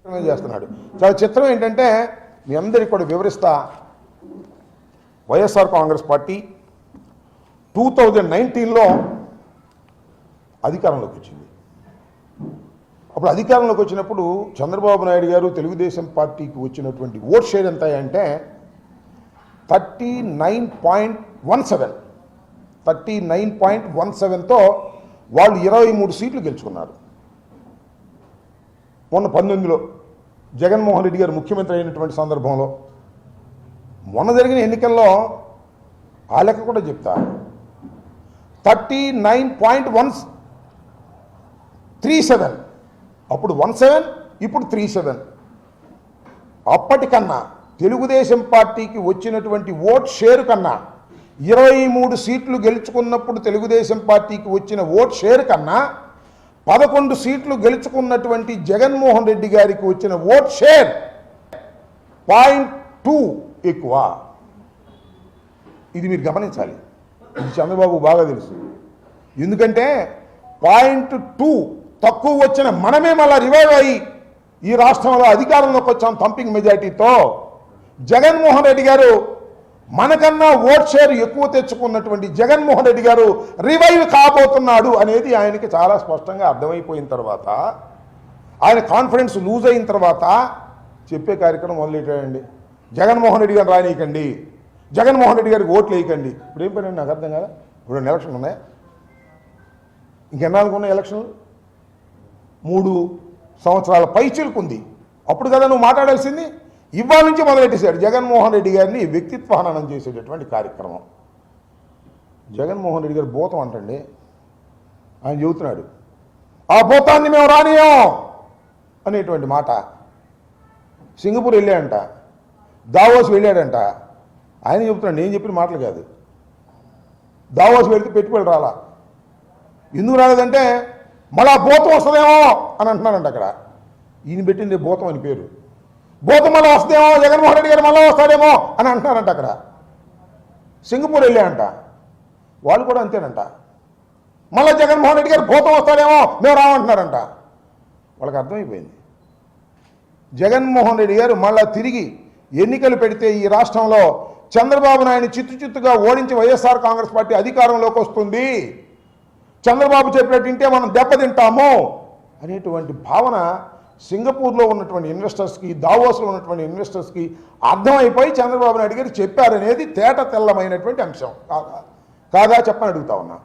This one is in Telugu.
చేస్తున్నాడు. చాలా చిత్రం ఏంటంటే మీ అందరికీ కూడా వివరిస్తా. వైఎస్ఆర్ కాంగ్రెస్ పార్టీ 2019లో అధికారంలోకి వచ్చింది. అప్పుడు అధికారంలోకి వచ్చినప్పుడు చంద్రబాబు నాయుడు గారు తెలుగుదేశం పార్టీకి వచ్చినటువంటి ఓట్ షేర్ ఎంత అంటే 39.17తో వాళ్ళు 23 సీట్లు గెలుచుకున్నారు. మొన్న 19లో జగన్మోహన్ రెడ్డి గారు ముఖ్యమంత్రి అయినటువంటి సందర్భంలో మొన్న జరిగిన ఎన్నికల్లో ఆ లెక్క కూడా చెప్తా 39.137. అప్పుడు 17, ఇప్పుడు 37. అప్పటికన్నా తెలుగుదేశం పార్టీకి వచ్చినటువంటి ఓట్ షేర్ కన్నా 23 సీట్లు గెలుచుకున్నప్పుడు తెలుగుదేశం పార్టీకి వచ్చిన ఓట్ షేర్ కన్నా 11 సీట్లు గెలుచుకున్నటువంటి జగన్మోహన్ రెడ్డి గారికి వచ్చిన ఓట్ షేర్ 0.2 ఎక్కువ. ఇది మీరు గమనించాలి. ఇది చంద్రబాబు బాగా తెలుసు. ఎందుకంటే 0.2 తక్కువ వచ్చిన మనమే మళ్ళీ రివైవ్ అయ్యి ఈ రాష్ట్రంలో అధికారంలోకి వచ్చాం థంపింగ్ మెజారిటీతో. జగన్మోహన్ రెడ్డి గారు మనకన్నా ఓట్ షేర్ ఎక్కువ తెచ్చుకున్నటువంటి జగన్మోహన్ రెడ్డి గారు రివైవ్ కాబోతున్నాడు అనేది ఆయనకి చాలా స్పష్టంగా అర్థమైపోయిన తర్వాత, ఆయన కాన్ఫిడెన్స్ లూజ్ అయిన తర్వాత చెప్పే కార్యక్రమం మొదలెట్టాడండి. జగన్మోహన్ రెడ్డి గారు రానీయకండి, జగన్మోహన్ రెడ్డి గారికి ఓట్లు వేయకండి. ఇప్పుడు ఏం పని నాకు అర్థం కదా. ఇప్పుడు ఎలక్షన్లు ఉన్నాయి, ఇంకెన్నాళ్ళకు ఉన్నాయి ఎలక్షన్లు? 3 సంవత్సరాల పైచిలుకుంది. అప్పుడు కదా నువ్వు మాట్లాడాల్సింది. ఇవాళ నుంచి మొదలెట్టేశాడు జగన్మోహన్ రెడ్డి గారిని వ్యక్తిత్వ హననం చేసేటటువంటి కార్యక్రమం. జగన్మోహన్ రెడ్డి గారు భూతం అంటండి. ఆయన చెబుతున్నాడు ఆ భూతాన్ని మేము రానియం అనేటువంటి మాట. సింగపూర్ వెళ్ళాడంట, దావోస్ వెళ్ళాడంట. ఆయన చెబుతున్నాడు, నేను చెప్పిన మాటలు కాదు. దావోస్ వెళితే పెట్టుబడి రాలా. ఎందుకు రాలేదంటే మళ్ళా భూతం వస్తుందేమో అని అంటున్నారంట. అక్కడ ఈయన పెట్టింది భూతం అని పేరు. భూతం మళ్ళీ వస్తుందేమో, జగన్మోహన్ రెడ్డి గారు మళ్ళీ వస్తాడేమో అని అంటున్నారంట. అక్కడ సింగపూర్ వెళ్ళాయంట, వాళ్ళు కూడా అంతేనంట. మళ్ళీ జగన్మోహన్ రెడ్డి గారు భూతం వస్తాడేమో మేము రామంటున్నారంట. వాళ్ళకి అర్థమైపోయింది జగన్మోహన్ రెడ్డి గారు మళ్ళీ తిరిగి ఎన్నికలు పెడితే ఈ రాష్ట్రంలో చంద్రబాబు నాయుడిని చిత్తుగా ఓడించి వైఎస్ఆర్ కాంగ్రెస్ పార్టీ అధికారంలోకి వస్తుంది, చంద్రబాబు చెప్పినట్టు వింటే మనం దెబ్బతింటాము అనేటువంటి భావన సింగపూర్లో ఉన్నటువంటి ఇన్వెస్టర్స్కి, దావోస్లో ఉన్నటువంటి ఇన్వెస్టర్స్కి అర్థమైపోయి చంద్రబాబు నాయుడు గారు చెప్పారనేది తేట తెల్లమైనటువంటి అంశం కాదా చెప్పని అడుగుతా ఉన్నా.